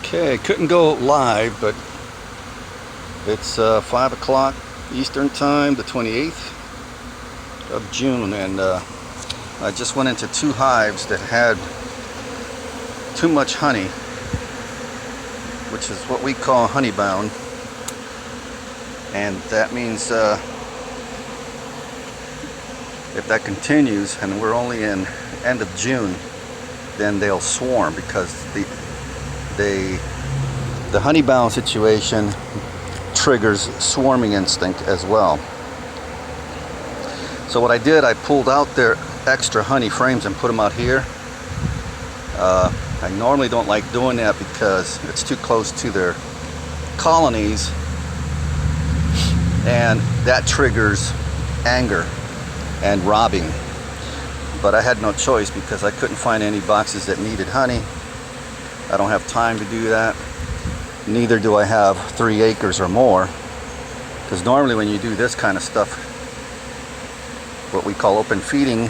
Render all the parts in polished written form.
Okay, couldn't go live, but it's 5 o'clock Eastern Time, the 28th of June, and I just went into 2 hives that had too much honey, which is what we call honeybound, and that means if that continues and we're only in end of June, then they'll swarm, because the honeybound situation triggers swarming instinct as well. So what I did, I pulled out their extra honey frames and put them out here. I normally don't like doing that because it's too close to their colonies, and that triggers anger and robbing. But I had no choice because I couldn't find any boxes that needed honey. I don't have time to do that. Neither do I have 3 acres or more, because normally when you do this kind of stuff, what we call open feeding,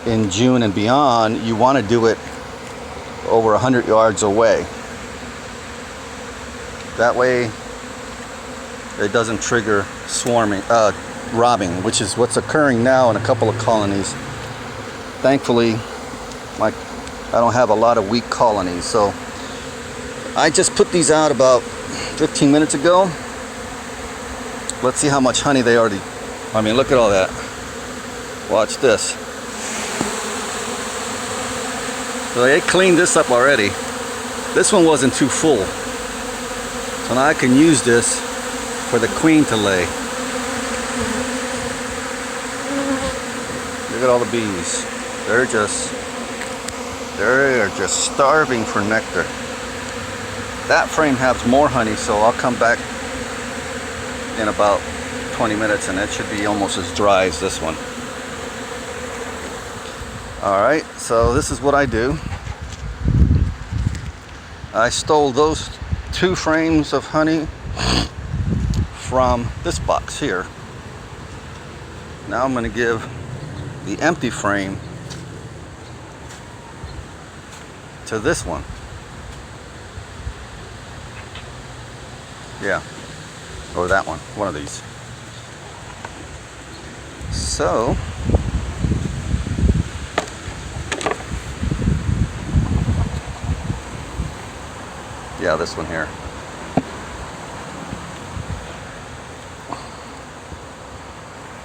in June and beyond, you want to do it over 100 yards away. That way it doesn't trigger swarming, robbing, which is what's occurring now in a couple of colonies. Thankfully, I don't have a lot of weak colonies, so I just put these out about 15 minutes ago. Let's see how much honey they already. I mean, look at all that. Watch this. So they cleaned this up already. This one wasn't too full, so now I can use this for the queen to lay. Look at all the bees. They are just starving for nectar. That frame has more honey, so I'll come back in about 20 minutes and it should be almost as dry as this one. Alright, so this is what I do. I stole those 2 frames of honey from this box here. Now I'm going to give the empty frame to this one. Yeah, or that one of these. So yeah, this one here.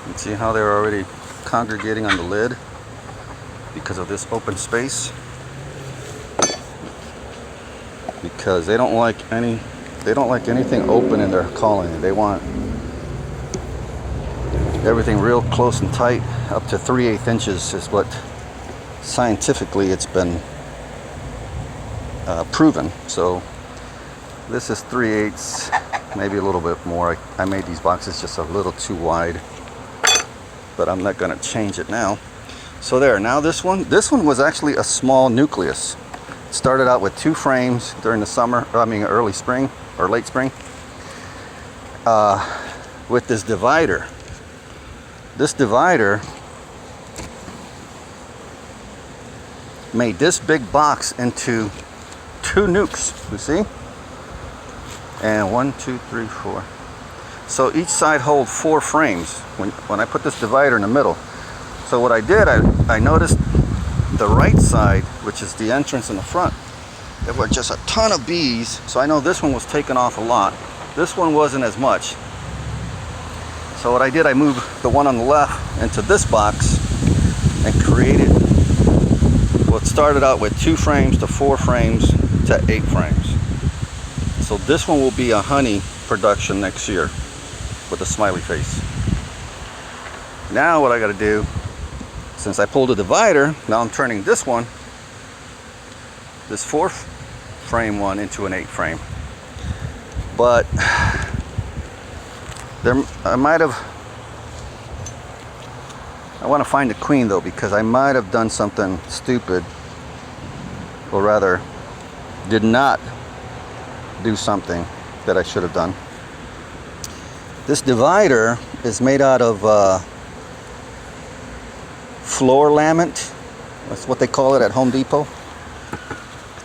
You see how they're already congregating on the lid because of this open space? Because they don't like anything open in their colony. They want everything real close and tight. Up to 3/8 inches is what scientifically it's been proven. So this is 3/8, maybe a little bit more. I made these boxes just a little too wide, but I'm not going to change it now. So there, now this one was actually a small nucleus. It started out with 2 frames during the summer, early spring or late spring, with this divider. This divider made this big box into 2 nukes, you see? And 1, 2, 3, 4. So each side holds 4 frames when I put this divider in the middle. So what I did, I noticed the right side, which is the entrance in the front, there were just a ton of bees. So I know this one was taken off a lot. This one wasn't as much. So what I did, I moved the one on the left into this box and created what started out with 2 frames to 4 frames to 8 frames. So this one will be a honey production next year with a smiley face. Now what I got to do, since I pulled a divider, now I'm turning this 4 frame one into an 8 frame. But I want to find the queen though, because I might have done something stupid, or rather did not do something that I should have done. This divider is made out of floor laminate. That's what they call it at Home Depot.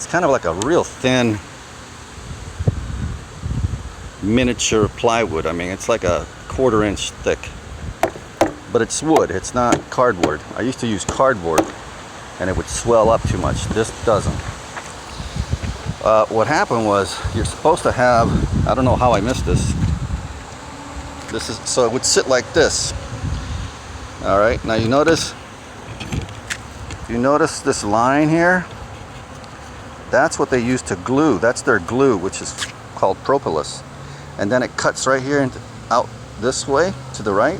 It's kind of like a real thin miniature plywood. I mean, it's like a 1/4 inch thick, but it's wood, it's not cardboard. I used to use cardboard and it would swell up too much. This doesn't. What happened was, you're supposed to have, I don't know how I missed this. This is, so it would sit like this. All right, now you notice this line here? That's what they use to glue. That's their glue, which is called propolis. And then it cuts right here and out this way to the right.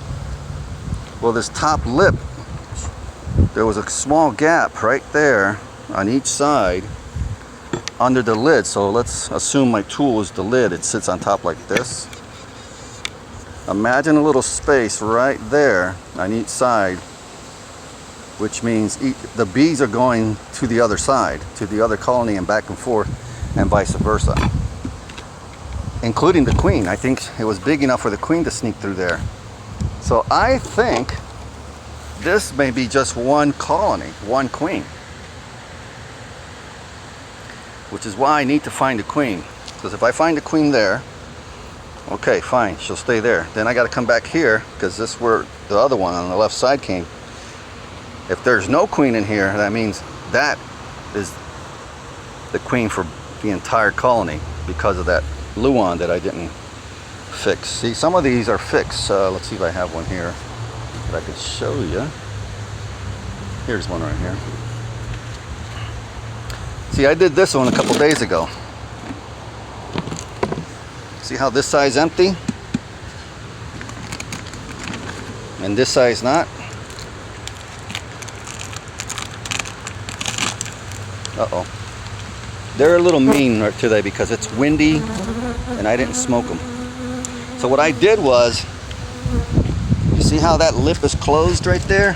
Well, this top lip, there was a small gap right there on each side under the lid. So let's assume my tool is the lid. It sits on top like this. Imagine a little space right there on each side, which means the bees are going to the other side, to the other colony, and back and forth, and vice versa. Including the queen. I think it was big enough for the queen to sneak through there. So I think this may be just one colony, one queen. Which is why I need to find a queen. Because if I find a queen there, okay, fine, she'll stay there. Then I got to come back here, because this is where the other one on the left side came. If there's no queen in here, that means that is the queen for the entire colony, because of that Luan that I didn't fix. See, some of these are fixed. Let's see if I have one here that I could show you. Here's one right here. See, I did this one a couple days ago. See how this side's empty? And this side's not? Uh-oh. They're a little mean today because it's windy and I didn't smoke them. So what I did was, you see how that lip is closed right there?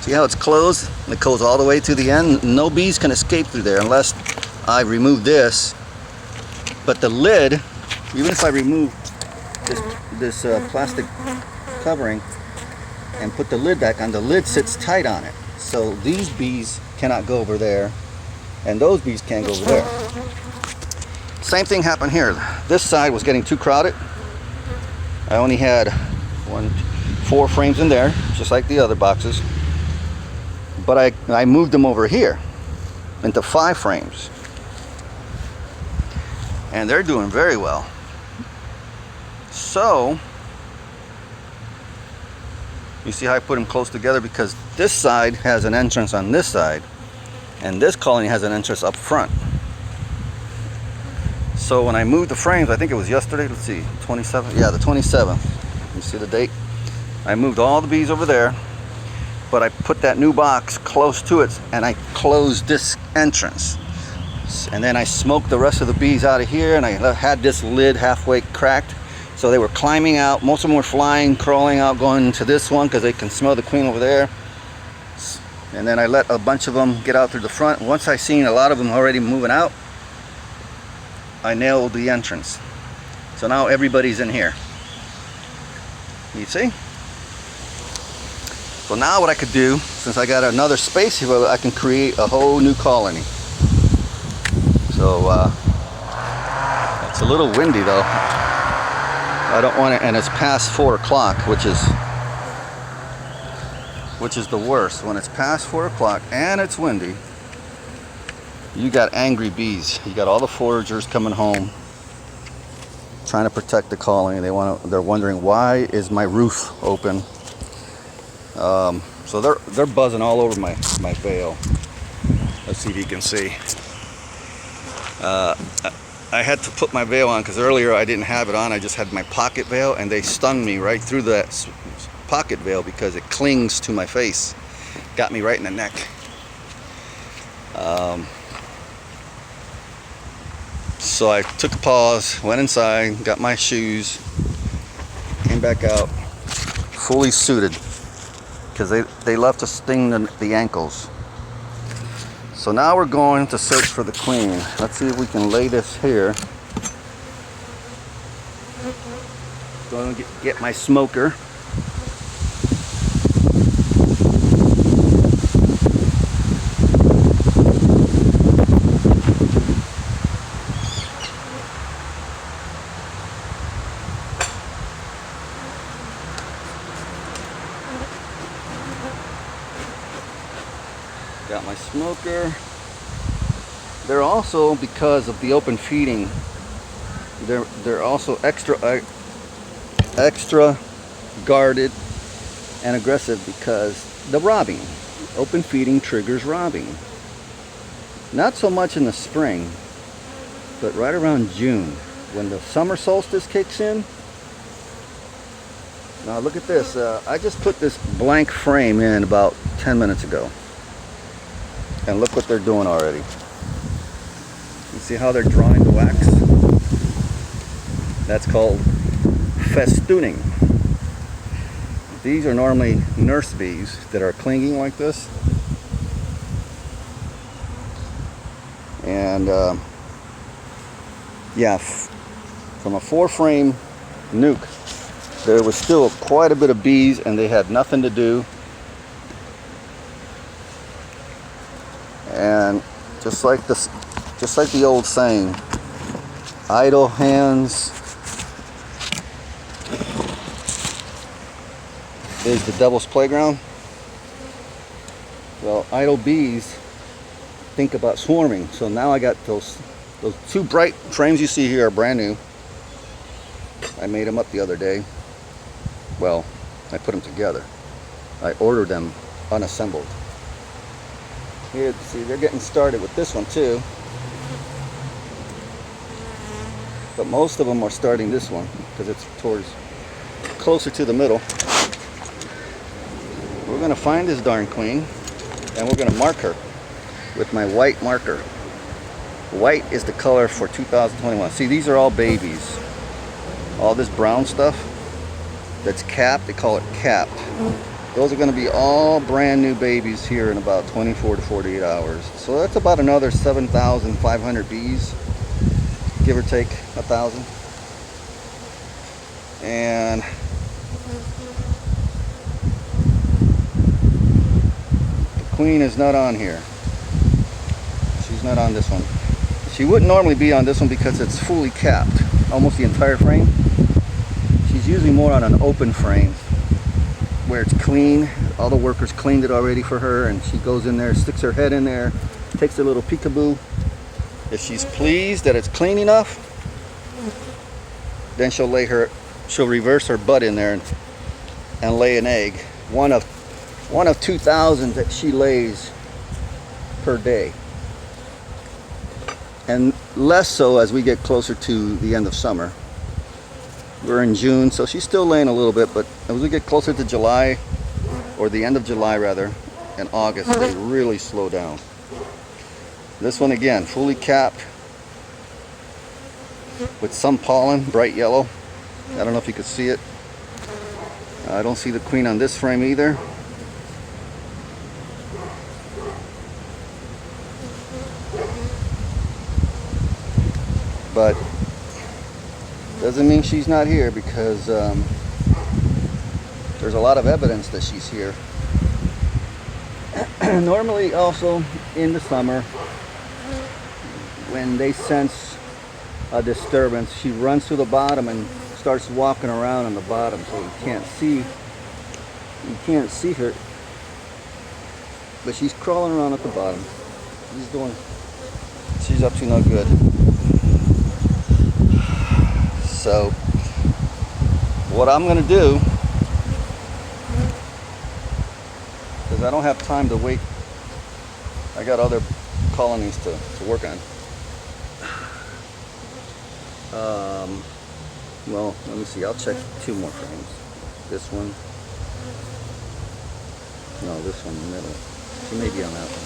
See how it's closed? And it goes all the way to the end. No bees can escape through there unless I remove this. But the lid, even if I remove this plastic covering and put the lid back on, the lid sits tight on it. So these bees cannot go over there, and those bees can't go over there. Same thing happened here. This side was getting too crowded. I only had 4 frames in there, just like the other boxes. But I moved them over here into 5 frames. And they're doing very well. So, you see how I put them close together, because this side has an entrance on this side, and this colony has an entrance up front. So when I moved the frames, I think it was yesterday, let's see, 27th? Yeah, the 27th. You see the date? I moved all the bees over there, but I put that new box close to it, and I closed this entrance. And then I smoked the rest of the bees out of here, and I had this lid halfway cracked. So they were climbing out. Most of them were flying, crawling out, going to this one because they can smell the queen over there. And then I let a bunch of them get out through the front. Once I seen a lot of them already moving out, I nailed the entrance. So now everybody's in here. You see? So now what I could do, since I got another space here, I can create a whole new colony. So it's a little windy though. I don't want it, and it's past 4 o'clock, which is the worst. When it's past 4 o'clock and it's windy, you got angry bees. You got all the foragers coming home, trying to protect the colony. They're wondering, why is my roof open? So they're buzzing all over my veil. Let's see if you can see. I had to put my veil on because earlier I didn't have it on. I just had my pocket veil, and they stung me right through that pocket veil because it clings to my face. Got me right in the neck. So I took a pause, went inside, got my shoes, came back out, fully suited, because they love to sting the ankles. So now we're going to search for the queen. Let's see if we can lay this here. Going to get my smoker. Got my smoker. They're also, because of the open feeding, they're also extra guarded and aggressive because the robbing. Open feeding triggers robbing. Not so much in the spring, but right around June when the summer solstice kicks in. Now look at this. I just put this blank frame in about 10 minutes ago. And look what they're doing already. You see how they're drawing the wax? That's called festooning. These are normally nurse bees that are clinging like this. And yeah, from a 4-frame nuke, there was still quite a bit of bees and they had nothing to do. And just like the old saying, idle hands is the devil's playground. Well, idle bees think about swarming. So now I got those 2 bright frames you see here are brand new. I made them up the other day. Well, I put them together. I ordered them unassembled. Here, see, they're getting started with this one too. But most of them are starting this one because it's closer to the middle. We're going to find this darn queen and we're going to mark her with my white marker. White is the color for 2021. See, these are all babies. All this brown stuff that's capped, they call it capped. Those are going to be all brand new babies here in about 24 to 48 hours. So that's about another 7,500 bees, give or take 1,000. And the queen is not on here. She's not on this one. She wouldn't normally be on this one because it's fully capped, almost the entire frame. She's usually more on an open frame where it's clean. All the workers cleaned it already for her and she goes in there, sticks her head in there, takes a little peekaboo. If she's pleased that it's clean enough, then she'll reverse her butt in there and lay an egg. One of 2,000 that she lays per day. And less so as we get closer to the end of summer. We're in June, so she's still laying a little bit, but as we get closer to July, or the end of July rather, and August, they really slow down. This one again, fully capped with some pollen, bright yellow. I don't know if you could see it. I don't see the queen on this frame either. But doesn't mean she's not here because there's a lot of evidence that she's here. Normally also in the summer, when they sense a disturbance, she runs to the bottom and starts walking around on the bottom, so you can't see her, but she's crawling around at the bottom. She's up to no good. So what I'm going to do, because I don't have time to wait, I got other colonies to work on. Well, let me see, I'll check 2 more frames. This one. No, this one in the middle. She may be on that one.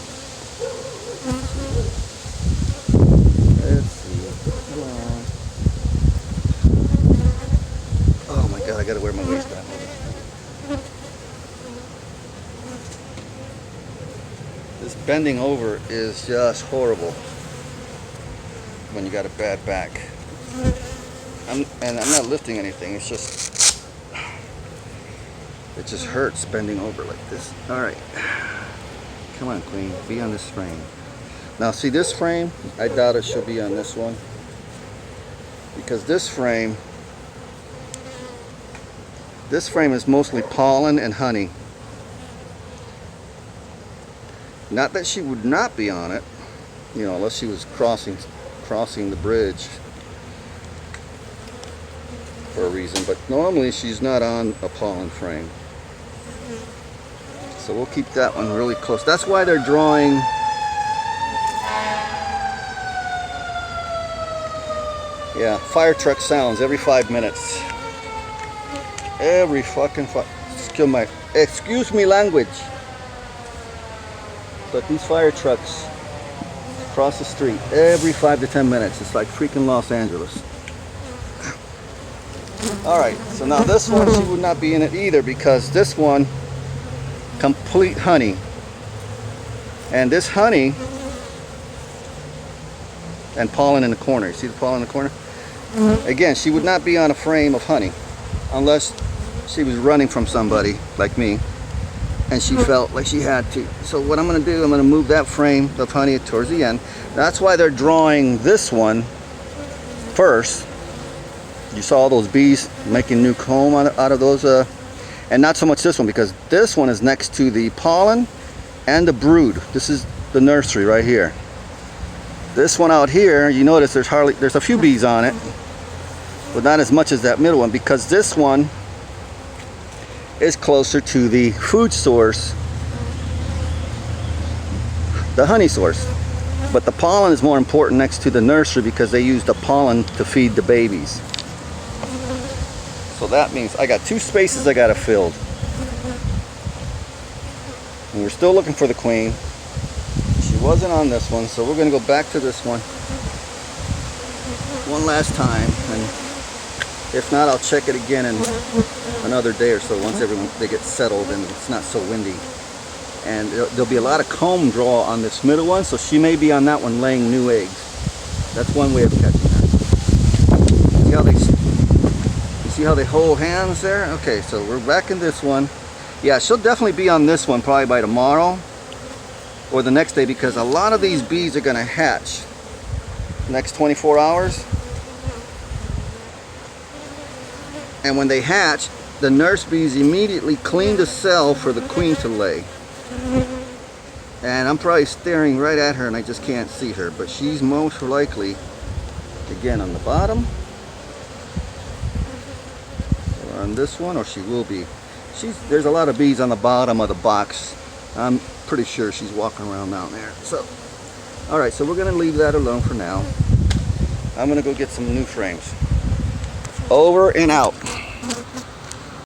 Let's see. Come on. Oh my god, I gotta wear my waistband. This bending over is just horrible when you got a bad back. I'm not lifting anything, it just hurts bending over like this. Alright. Come on, queen, be on this frame. Now see this frame, I doubt it should be on this one. Because this frame is mostly pollen and honey. Not that she would not be on it, you know, unless she was crossing the bridge for a reason, but normally she's not on a pollen frame. So we'll keep that one really close. That's why they're drawing fire truck sounds every 5 minutes. Every fucking excuse me language. But these fire trucks across the street every 5 to 10 minutes. It's like freaking Los Angeles. Alright, so now this one, she would not be in it either, because this one, complete honey. And this honey and pollen in the corner. You see the pollen in the corner? Again, she would not be on a frame of honey unless she was running from somebody like me and she felt like she had to. So what I'm going to do, I'm going to move that frame of honey towards the end. That's why they're drawing this one first. You saw all those bees making new comb out of those, and not so much this one, because this one is next to the pollen and the brood. This is the nursery right here. This one out here, you notice there's a few bees on it, but not as much as that middle one, because this one is closer to the food source, the honey source. But the pollen is more important next to the nursery, because they use the pollen to feed the babies. So that means I got 2 spaces I got to fill. And we're still looking for the queen. She wasn't on this one, so we're going to go back to this one last time, and if not, I'll check it again in another day or so once they get settled and it's not so windy. And there'll be a lot of comb draw on this middle one, so she may be on that one laying new eggs. That's one way of catching her. See how they hold hands there? Okay, so we're back in this one. Yeah, she'll definitely be on this one probably by tomorrow or the next day, because a lot of these bees are going to hatch next 24 hours. And when they hatch, the nurse bees immediately clean the cell for the queen to lay. And I'm probably staring right at her and I just can't see her, but she's most likely, again, on the bottom, or on this one, or she will be. There's a lot of bees on the bottom of the box. I'm pretty sure she's walking around down there. So, alright, so we're going to leave that alone for now. I'm going to go get some new frames. Over and out.